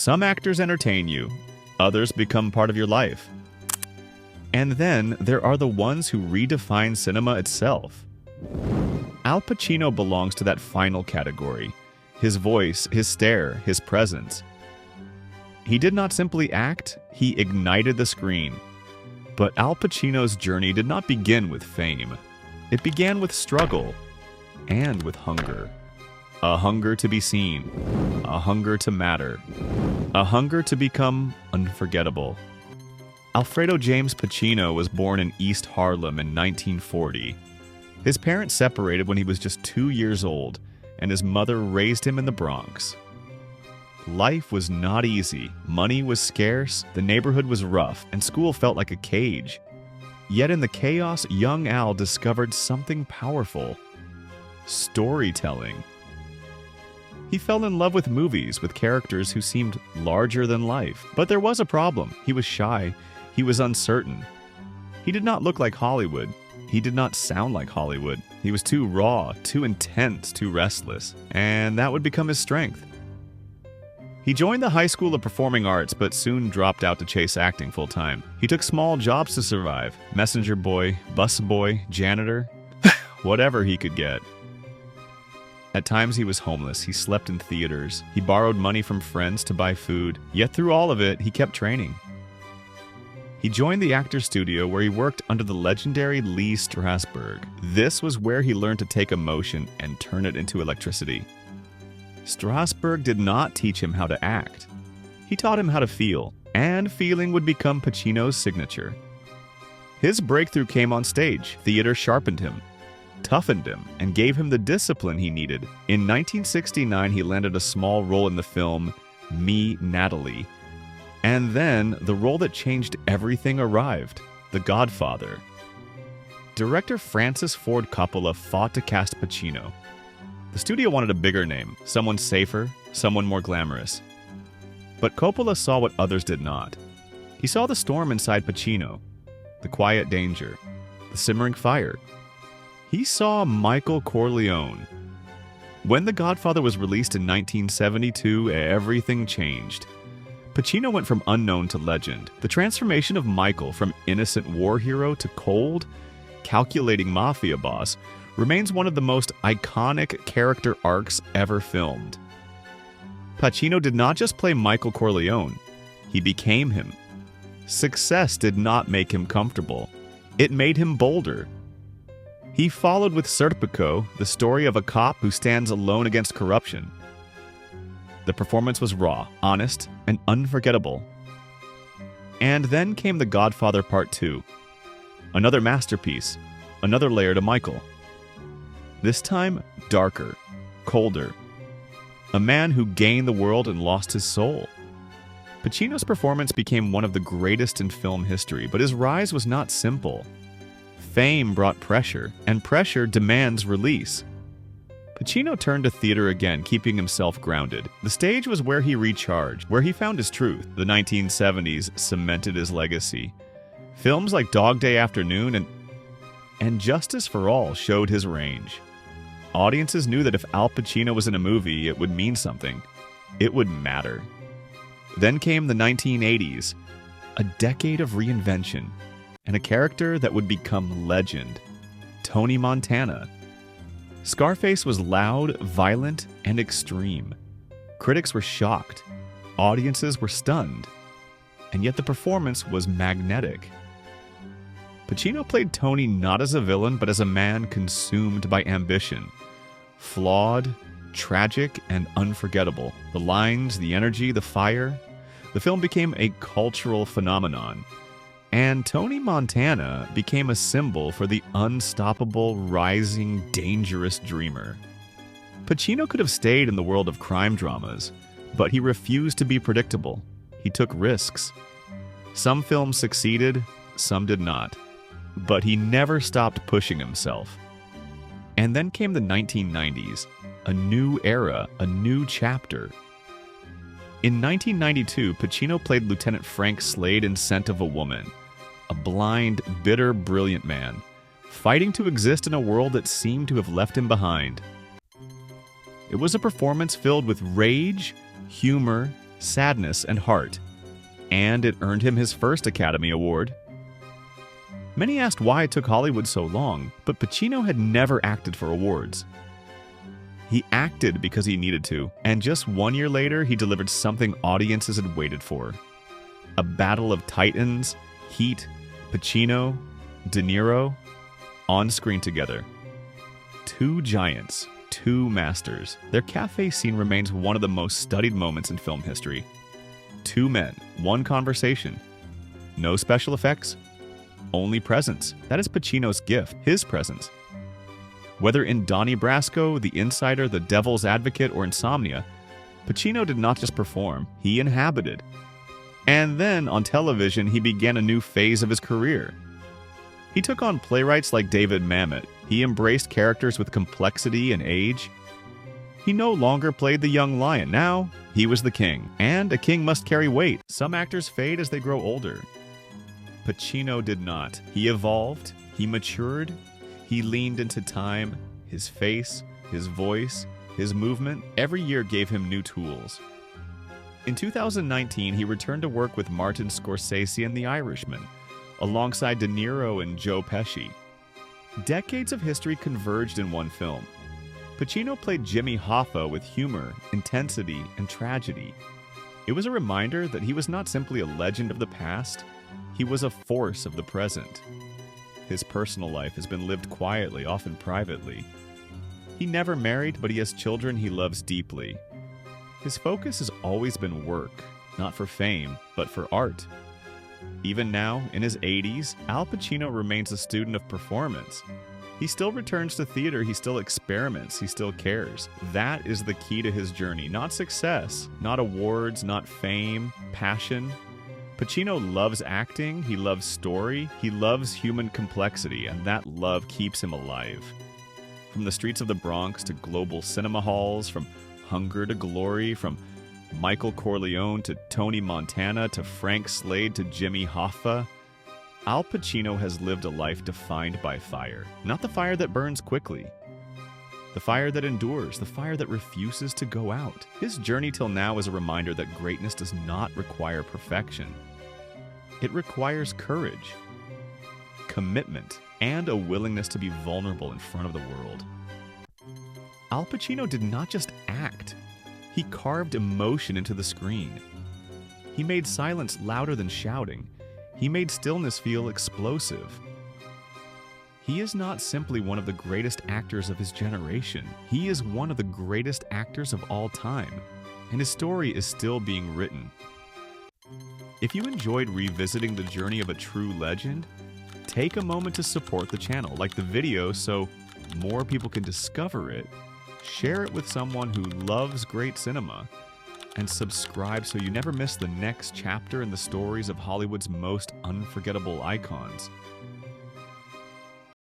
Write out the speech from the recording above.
Some actors entertain you, others become part of your life. And then there are the ones who redefine cinema itself. Al Pacino belongs to that final category. His voice, his stare, his presence. He did not simply act, he ignited the screen. But Al Pacino's journey did not begin with fame. It began with struggle and with hunger. A hunger to be seen, a hunger to matter, a hunger to become unforgettable. Alfredo James Pacino was born in East Harlem in 1940. His parents separated when he was just 2 years old, and his mother raised him in the Bronx. Life was not easy, money was scarce, the neighborhood was rough, and school felt like a cage. Yet in the chaos, young Al discovered something powerful: storytelling. He fell in love with movies with characters who seemed larger than life. But there was a problem. He was shy. He was uncertain. He did not look like Hollywood. He did not sound like Hollywood. He was too raw, too intense, too restless. And that would become his strength. He joined the High School of Performing Arts, but soon dropped out to chase acting full-time. He took small jobs to survive: messenger boy, bus boy, janitor, whatever he could get. At times he was homeless, he slept in theaters, he borrowed money from friends to buy food, yet through all of it, he kept training. He joined the actor's studio where he worked under the legendary Lee Strasberg. This was where he learned to take emotion and turn it into electricity. Strasberg did not teach him how to act. He taught him how to feel, and feeling would become Pacino's signature. His breakthrough came on stage. Theater sharpened him, toughened him, and gave him the discipline he needed. In 1969, he landed a small role in the film Me, Natalie. And then, the role that changed everything arrived: The Godfather. Director Francis Ford Coppola fought to cast Pacino. The studio wanted a bigger name, someone safer, someone more glamorous. But Coppola saw what others did not. He saw the storm inside Pacino, the quiet danger, the simmering fire. He saw Michael Corleone. When The Godfather was released in 1972, everything changed. Pacino went from unknown to legend. The transformation of Michael from innocent war hero to cold, calculating mafia boss remains one of the most iconic character arcs ever filmed. Pacino did not just play Michael Corleone, he became him. Success did not make him comfortable. It made him bolder. He followed with Serpico, the story of a cop who stands alone against corruption. The performance was raw, honest, and unforgettable. And then came The Godfather Part 2. Another masterpiece, another layer to Michael. This time, darker, colder. A man who gained the world and lost his soul. Pacino's performance became one of the greatest in film history, but his rise was not simple. Fame brought pressure, and pressure demands release. Pacino turned to theater again, keeping himself grounded. The stage was where he recharged, where he found his truth. The 1970s cemented his legacy. Films like Dog Day Afternoon and Justice for All showed his range. Audiences knew that if Al Pacino was in a movie, it would mean something. It would matter. Then came the 1980s, a decade of reinvention, and a character that would become legend: Tony Montana. Scarface was loud, violent, and extreme. Critics were shocked. Audiences were stunned. And yet the performance was magnetic. Pacino played Tony not as a villain, but as a man consumed by ambition. Flawed, tragic, and unforgettable. The lines, the energy, the fire. The film became a cultural phenomenon. And Tony Montana became a symbol for the unstoppable, rising, dangerous dreamer. Pacino could have stayed in the world of crime dramas, but he refused to be predictable. He took risks. Some films succeeded, some did not. But he never stopped pushing himself. And then came the 1990s, a new era, a new chapter. In 1992, Pacino played Lieutenant Frank Slade in Scent of a Woman, a blind, bitter, brilliant man, fighting to exist in a world that seemed to have left him behind. It was a performance filled with rage, humor, sadness, and heart. And it earned him his first Academy Award. Many asked why it took Hollywood so long, but Pacino had never acted for awards. He acted because he needed to, and just 1 year later, he delivered something audiences had waited for. A battle of titans, Heat, Pacino, De Niro, on screen together. Two giants, two masters. Their cafe scene remains one of the most studied moments in film history. Two men, one conversation. No special effects, only presence. That is Pacino's gift, his presence. Whether in Donnie Brasco, The Insider, The Devil's Advocate, or Insomnia, Pacino did not just perform, he inhabited. And then, on television, he began a new phase of his career. He took on playwrights like David Mamet. He embraced characters with complexity and age. He no longer played the young lion. Now, he was the king. And a king must carry weight. Some actors fade as they grow older. Pacino did not. He evolved, he matured, he leaned into time. His face, his voice, his movement, every year gave him new tools. In 2019, he returned to work with Martin Scorsese and The Irishman, alongside De Niro and Joe Pesci. Decades of history converged in one film. Pacino played Jimmy Hoffa with humor, intensity, and tragedy. It was a reminder that he was not simply a legend of the past, he was a force of the present. His personal life has been lived quietly, often privately. He never married, but he has children he loves deeply. His focus has always been work, not for fame, but for art. Even now, in his 80s, Al Pacino remains a student of performance. He still returns to theater, he still experiments, he still cares. That is the key to his journey. Not success, not awards, not fame, passion. Pacino loves acting, he loves story, he loves human complexity, and that love keeps him alive. From the streets of the Bronx to global cinema halls, from Hunger to Glory, from Michael Corleone to Tony Montana to Frank Slade to Jimmy Hoffa, Al Pacino has lived a life defined by fire. Not the fire that burns quickly. The fire that endures, the fire that refuses to go out. His journey till now is a reminder that greatness does not require perfection. It requires courage, commitment, and a willingness to be vulnerable in front of the world. Al Pacino did not just act. He carved emotion into the screen. He made silence louder than shouting. He made stillness feel explosive. He is not simply one of the greatest actors of his generation. He is one of the greatest actors of all time, and his story is still being written. If you enjoyed revisiting the journey of a true legend, take a moment to support the channel, like the video so more people can discover it, share it with someone who loves great cinema, and subscribe so you never miss the next chapter in the stories of Hollywood's most unforgettable icons.